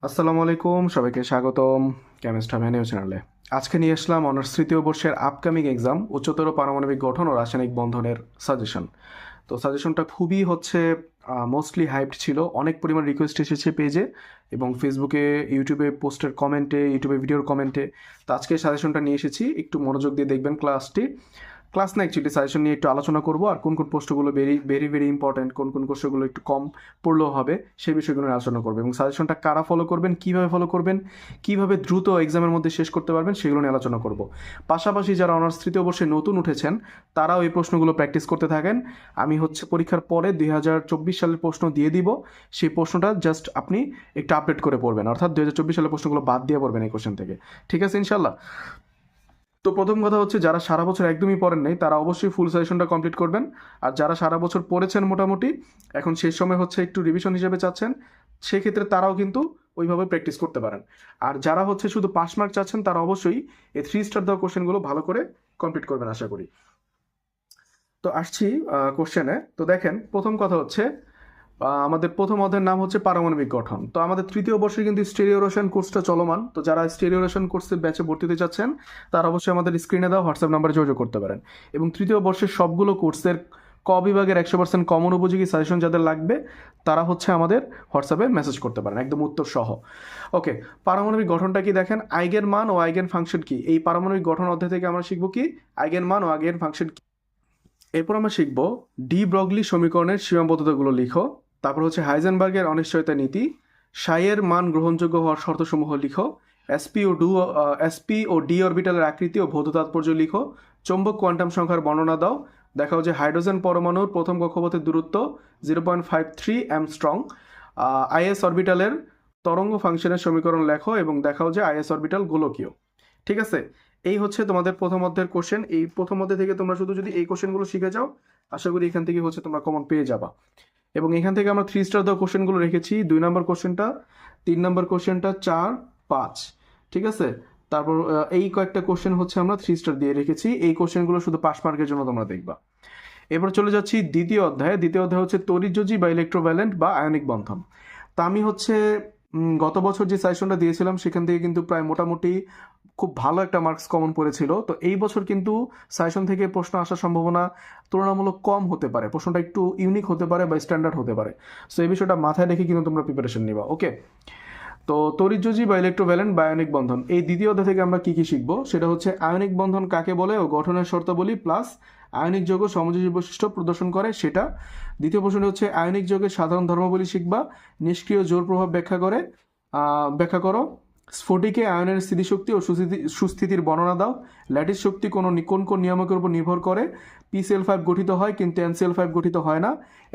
আসসালামু আলাইকুম, সবাইকে স্বাগতম কেমিস্ট্রি ভ্যানিউ চ্যানেলে। আজকে নিয়ে আসলাম অনার্স তৃতীয় বর্ষের আপকামিং এক্সাম উচ্চতর পারমাণবিক গঠন ও রাসায়নিক বন্ধনের সাজেশন। তো সাজেশনটা খুবই মোস্টলি হাইপড ছিল, অনেক পরিমাণ রিকোয়েস্ট এসেছে পেজে এবং ফেসবুকে, ইউটিউবে পোস্টের কমেন্টে, ইউটিউবে ভিডিওর কমেন্টে। তো আজকে সাজেশনটা নিয়ে এসেছি, একটু মনোযোগ দিয়ে দেখবেন ক্লাস না অ্যাকচুয়ালি সাজেশন নিয়ে একটু আলোচনা করব, আর কোন কোন প্রশ্নগুলো ভেরি ভেরি ভেরি ইম্পর্টেন্ট, কোন কোন কোশ্চেনগুলো একটু কম পড়লেও হবে সেই বিষয়গুলো নিয়ে আলোচনা করবো, এবং সাজেশনটা কারা ফলো করবেন, কিভাবে ফলো করবেন, কিভাবে দ্রুত এক্সামের মধ্যে শেষ করতে পারবেন সেগুলো নিয়ে আলোচনা করব। পাশাপাশি যারা অনার্স তৃতীয় বর্ষে নতুন উঠেছেন তারাও এই প্রশ্নগুলো প্র্যাকটিস করতে থাকেন। আমি পরীক্ষার পরে 2024 সালের প্রশ্ন দিয়ে দিব, সেই প্রশ্নটা জাস্ট আপনি একটু আপডেট করে পড়বেন, অর্থাৎ 2024 সালের প্রশ্নগুলো বাদ দিয়ে পড়বেন এই কোশ্চেন থেকে। ঠিক আছে ইনশাল্লাহ? তো প্রথম কথা হচ্ছে, যারা সারা বছর একদমই পড়েন নাই তারা অবশ্যই ফুল সেশনটা কমপ্লিট করবেন। আর যারা সারা বছর পড়েছেন মোটামুটি, এখন শেষ সময় হচ্ছে একটু রিভিশন হিসেবে চাচ্ছেন, সেক্ষেত্রে তারাও কিন্তু ওইভাবে প্র্যাকটিস করতে পারেন। আর যারা শুধু পাস মার্ক চাচ্ছেন তারা অবশ্যই এই 3 স্টার দেওয়া কোশ্চেনগুলো ভালো করে কমপ্লিট করবেন আশা করি। তো আসছি কোশ্চেনে। তো দেখেন, প্রথম কথা হচ্ছে আমাদের প্রথম অধ্যায়ের নাম হচ্ছে পারমাণবিক গঠন। তো আমাদের তৃতীয় বর্ষে কিন্তু স্টেরিও রসায়ন কোর্সটা চলমান। তো যারা স্টেরিও রসায়ন কোর্সের ব্যাচে ভর্তি হতে চাচ্ছেন তারা অবশ্যই আমাদের স্ক্রিনে দেওয়া হোয়াটসঅ্যাপ নাম্বারে যোগাযোগ করতে পারেন। এবং তৃতীয় বর্ষের সবগুলো কোর্সের বিভাগের 100% কমন উপযোগী সাজেশন যাদের লাগবে তারা আমাদের হোয়াটসঅ্যাপে মেসেজ করতে পারেন একদম উত্তর সহ। ওকে, পারমাণবিক গঠনটা কি দেখেন, আইগেন মান ও আইগেন ফাংশন কি, এই পারমাণবিক গঠন অধ্যায় থেকে আমরা শিখবো কি আইগেন মান ও আইগেন ফাংশন কি। এরপর আমরা শিখব ডি ব্রগলি সমীকরণের সীমাবদ্ধতাগুলো লিখো। তারপর হাইজেনবার্গের অনিশ্চয়তা নীতি, সাইয়ের মান গ্রহণযোগ্য হওয়ার শর্তসমূহ লিখো। এসপি ও ডি অরবিটালের আকৃতি ও ভৌত তাৎপর্য লিখো। চৌম্বক কোয়ান্টাম সংখ্যার বর্ণনা দাও। দেখাও যে হাইড্রোজেন পরমাণুর প্রথম কক্ষপথের দূরত্ব 0.53 অ্যামস্ট্রং। আইএস অরবিটালের তরঙ্গ ফাংশনের সমীকরণ লেখো এবং দেখাও যে আইএস অরবিটাল গোলকীয়। ঠিক আছে, এই তোমাদের প্রথম অধ্যায়ের কোশ্চেন। এই প্রথম অধ্যায় থেকে তোমরা শুধু যদি এই কোশ্চেনগুলো শিখে যাও, আশা করি এখান থেকে তোমরা কমন পেয়ে যাবা। এবং এখান থেকে আমরা 3 স্টার দেওয়া কোশ্চেনগুলো রেখেছি, 2 নম্বর কোশ্চেনটা, 3 নম্বর কোশ্চেনটা, 4, 5। ঠিক আছে, তারপর এই কয়েকটা কোশ্চেন আমরা 3 স্টার দিয়ে রেখেছি। এই কোশ্চেনগুলো শুধু পাস মার্কের জন্য তোমরা দেখবা। এবার চলে যাচ্ছি দ্বিতীয় অধ্যায়। দ্বিতীয় অধ্যায় তড়িৎযোজী বা ইলেকট্রোভ্যালেন্ট বা আয়নিক বন্ধন। তা আমি গত বছর যে সাজেশনটা দিয়েছিলাম সেখান থেকে কিন্তু প্রায় মোটামুটি খুব ভালো একটা মার্কস কমন পড়েছিল। তো এই বছর কিন্তু সাজেশন থেকে প্রশ্ন আসার সম্ভাবনা তুলনামূলক কম হতে পারে, প্রশ্নটা একটু ইউনিক হতে পারে বা স্ট্যান্ডার্ড হতে পারে। সো এই বিষয়টা মাথায় রেখে কিন্তু তোমরা প্রিপারেশন নিবা। ওকে, তো তড়িৎযোজী বা ইলেকট্রোভ্যালেন্ট বা আয়নিক বন্ধন, এই দ্বিতীয় অধ্যায় থেকে আমরা কি কি শিখবো সেটা হচ্ছে আয়নিক বন্ধন কাকে বলে ও গঠনের শর্তাবলী প্লাস আয়নিক যৌগ সমযোজী বৈশিষ্ট্য প্রদর্শন করে সেটা। দ্বিতীয় প্রশ্নটি আয়নিক যৌগের সাধারণ ধর্মাবলী শিখবা। নিষ্ক্রিয় জোর প্রভাব ব্যাখ্যা করো। স্ফটিকে আয়নের স্থিতিশক্তি ও সুস্থিতির বর্ণনা দাও। ল্যাটিস শক্তি কোন কোন কোন নিয়ামকের উপর নির্ভর করে। PCl5 গঠিত হয় কিন্তু NCl5 গঠিত হয় না।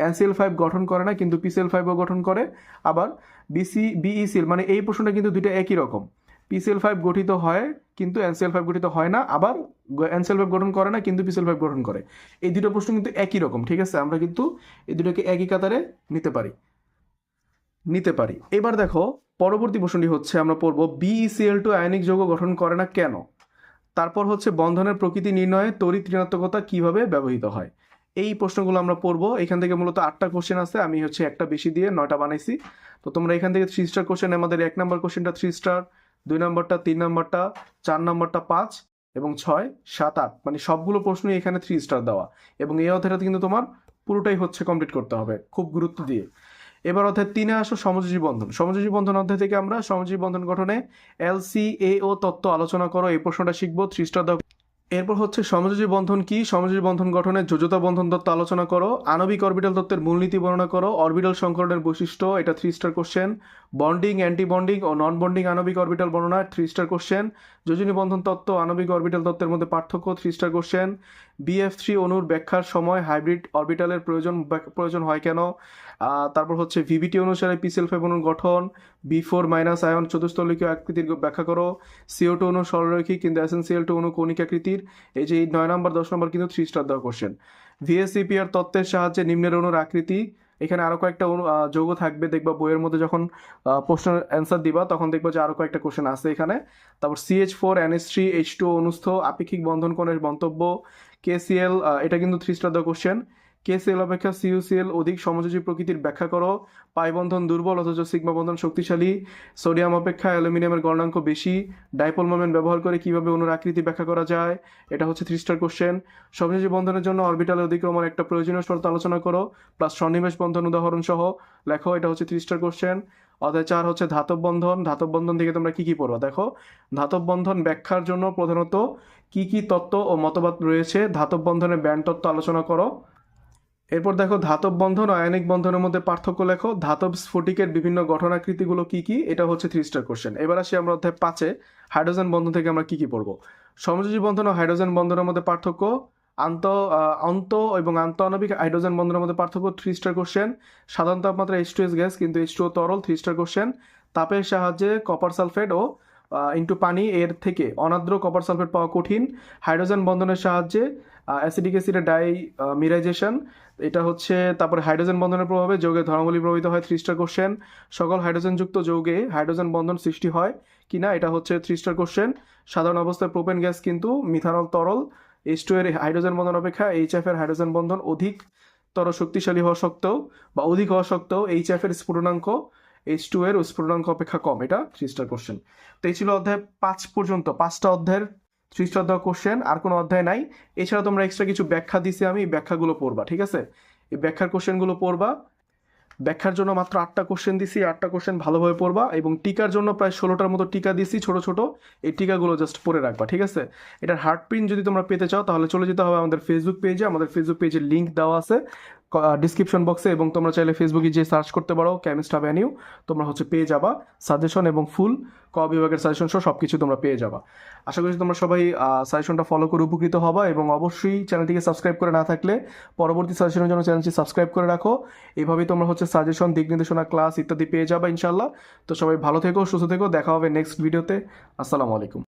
NCl5 গঠন করে না কিন্তু PCl5ও গঠন করে। আবার BeCl, মানে এই প্রশ্নটা কিন্তু দুইটা একই রকম। PCl5 গঠিত হয় কিন্তু NCl5 গঠিত হয় না, আবার NCl5 গঠন করে না কিন্তু PCl5 গঠন করে। এই দুটো প্রশ্ন কিন্তু একই রকম। ঠিক আছে, আমরা কিন্তু এই দুটোকে একই কাতারে নিতে পারি। এবার দেখো, পরবর্তী প্রশ্নটি আমরা পড়ব BeCl2 আয়নিক যৌগ গঠন করে না কেন। তারপর বন্ধনের প্রকৃতি নির্ণয়ে তড়িৎ ঋণাত্মকতা কিভাবে ব্যবহৃত হয়। এই প্রশ্নগুলো আমরা পড়বো। এখান থেকে মূলত 8টা কোশ্চেন আছে, আমি একটা বেশি দিয়ে 9টা বানাইছি। তো তোমরা এখান থেকে 3 স্টার কোশ্চেন, আমাদের 1 নম্বর কোশ্চেনটা 3 স্টার, 2 নম্বরটা, 3 নম্বরটা, 4 নম্বরটা, 5 এবং 6, 7, 8, মানে সবগুলো প্রশ্নই এখানে 3 স্টার দেওয়া। এবং এই অধ্যায়টাতে কিন্তু তোমার পুরোটাই কমপ্লিট করতে হবে খুব গুরুত্ব দিয়ে। এবার অধ্যায় 3-এ আসো, সমযোজী বন্ধন। সমযোজী বন্ধন অধ্যায় থেকে আমরা সমযোজী বন্ধন গঠনে LCAO তত্ত্ব আলোচনা করো, এই প্রশ্নটা শিখবো। 3 স্টার দাও। এরপর সমযোজী বন্ধন কি, সমযোজী বন্ধন গঠনের যোজ্যতা বন্ধন তত্ত্ব আলোচনা করো। আণবিক অরবিটাল তত্ত্বের মূলনীতি বর্ণনা করো। অরবিটাল সংকরণের বৈশিষ্ট্য, এটা 3 star question. Bonding, anti bonding ও নন বন্ডিং আণবিক অরবিটাল বর্ণনা, 3 স্টার কোশ্চেন। যোজনী বন্ধন তত্ত্ব, আণবিক অরবিটাল তত্ত্বের মধ্যে পার্থক্য, 3 স্টার কোশ্চেন। BF3 অণুর ব্যাখ্যার সময় হাইব্রিড অরবিটালের প্রয়োজন হয় কেন। তারপর VBT অনুসারে PCl5 অণুর গঠন। B4 মাইনাস আয়ন চতুস্তলিকীয় আকৃতির ব্যাখ্যা করো। CO2 অণু সরলরৈখিক কিন্তু SnCl2 অণু কৌণিক আকৃতির। এই যে 9 নম্বর 10 নম্বর কিন্তু 3 স্টার দেওয়া কোশ্চেন। VSEPR তত্ত্বের সাহায্যে নিম্নের অণুর আকৃতি। এখানে আরো কয়েকটা যৌগ থাকবে, দেখবা বইয়ের মধ্যে যখন প্রশ্নের অ্যান্সার দিবা তখন দেখবা যে আরো কয়েকটা কোশ্চেন আছে এখানে। তারপর CH4NH3H2 অনুস্থ আপেক্ষিক বন্ধন কোণের মন্তব্য। KCl, এটা কিন্তু 3 স্টার দেওয়া কোশ্চেন। KCl অপেক্ষা CuCl অধিক সমযোজী প্রকৃতির ব্যাখ্যা করো। পাই বন্ধন দুর্বল অথচ সিগমা বন্ধন শক্তিশালী। সোডিয়াম অপেক্ষা অ্যালুমিনিয়ামের গলনাঙ্ক বেশি। ডাইপোল মোমেন্ট ব্যবহার করে কিভাবে অণুর আকৃতি ব্যাখ্যা করা যায়। এটা হচ্ছে 3 স্টার কোশ্চেন। সমযোজী বন্ধনের জন্য অরবিটাল অধিক্রমণ একটা প্রয়োজনীয় শর্ত আলোচনা করো, প্লাস সন্নিবেশ বন্ধন উদাহরণ সহ লেখো। এটা হচ্ছে 3 স্টার কোশ্চেন। অধ্যায় 4 হচ্ছে ধাতব বন্ধন। ধাতব বন্ধন থেকে তোমরা কি কি পড়ো দেখো। ধাতব বন্ধন ব্যাখ্যার জন্য প্রধানত কি কি তত্ত্ব ও মতবাদ রয়েছে, ধাতব বন্ধনের ব্যান্ড তত্ত্ব আলোচনা করো। এরপর দেখো ধাতব বন্ধন ও আয়নিক বন্ধনের মধ্যে পার্থক্য লেখো। ধাতব স্ফটিকের বিভিন্ন গঠনাকৃতিগুলো কি কি, এটা হচ্ছে 3 স্টার কোশ্চেন। এবার আসি আমরা অধ্যায় 5-এ হাইড্রোজেন বন্ধন থেকে আমরা কি কি পড়বো। সমযোজী বন্ধন ও হাইড্রোজেন বন্ধনের মধ্যে পার্থক্য, অন্ত এবং আন্তঃআণবিক হাইড্রোজেন বন্ধনের মধ্যে পার্থক্য 3 স্টার কোশ্চেন। সাধারণ তাপমাত্রা H2S গ্যাস কিন্তু H2O তরল 3 স্টার কোশ্চেন। তাপের সাহায্যে কপার সালফেট ও ইন্টু পানি এর থেকে অনার্দ্র কপার সালফেট পাওয়া কঠিন। হাইড্রোজেন বন্ধনের সাহায্যে অ্যাসিডিক অ্যাসিডের ডাইমিরাইজেশন, এটা হচ্ছে। তারপরে হাইড্রোজেন বন্ধনের প্রভাবে যৌগের ধর্মাবলী প্রভাবিত হয় 3 স্টার কোশ্চেন। সকল হাইড্রোজেনযুক্ত যৌগে হাইড্রোজেন বন্ধন সৃষ্টি হয় কিনা, এটা হচ্ছে 3 স্টার কোশ্চেন। সাধারণ অবস্থায় প্রোপেন গ্যাস কিন্তু মিথানল তরল। H2 এর হাইড্রোজেন বন্ধন অপেক্ষা HF এর হাইড্রোজেন বন্ধন অধিকতর শক্তিশালী হওয়া সত্ত্বেও বা অধিক হওয়া সত্ত্বেও HF এর স্ফুটনাঙ্ক H2 এর স্ফুটনাঙ্ক অপেক্ষা কম, এটা 3 স্টার কোশ্চেন। তো এই ছিল অধ্যায় 5 পর্যন্ত, 5টা অধ্যায়ের 3 স্টার দেওয়া কোশ্চেন, আর কোনো অধ্যায় নাই। এছাড়া তোমরা এক্সট্রা কিছু ব্যাখ্যা দিছি আমি, এই ব্যাখ্যাগুলো পড়বা, ঠিক আছে। এই ব্যাখ্যার কোশ্চেনগুলো পড়বা। ব্যাখ্যার জন্য মাত্র 8টা কোশ্চেন দিছি, 8টা কোশ্চেন ভালোভাবে পড়বা। এবং টিকার জন্য প্রায় 16টার মতো টিকা দিছি ছোট ছোট, এই টিকাগুলো জাস্ট পড়ে রাখবা, ঠিক আছে। এটার হার্ড প্রিন্ট যদি তোমরা পেতে চাও তাহলে চলে যেতে হবে আমাদের ফেসবুক পেজে। আমাদের ফেসবুক পেজের লিঙ্ক দেওয়া আছে ডিসক্রিপশন বক্সে, এবং তোমরা চাইলে ফেসবুকে যে সার্চ করতে পারো কেমিস্ট হাব অ্যানিউ, তোমরা হচ্ছে পেয়ে যাবা সাজেশন এবং ফুল ক বিভাগের সাজেশন সহ সব কিছু তোমরা পেয়ে যাবা। আশা করি তোমরা সবাই সাজেশনটা ফলো করে উপকৃত হবা, এবং অবশ্যই চ্যানেলটিকে সাবস্ক্রাইব করে না থাকলে পরবর্তী সাজেশনের জন্য চ্যানেলটি সাবস্ক্রাইব করে রাখো। এইভাবেই তোমরা হচ্ছে সাজেশন, দিক নির্দেশনা, ক্লাস ইত্যাদি পেয়ে যাবা ইনশাল্লাহ। তো সবাই ভালো থেকো, সুস্থ থেকো, দেখা হবে নেক্সট ভিডিওতে। আসসালামু আলাইকুম।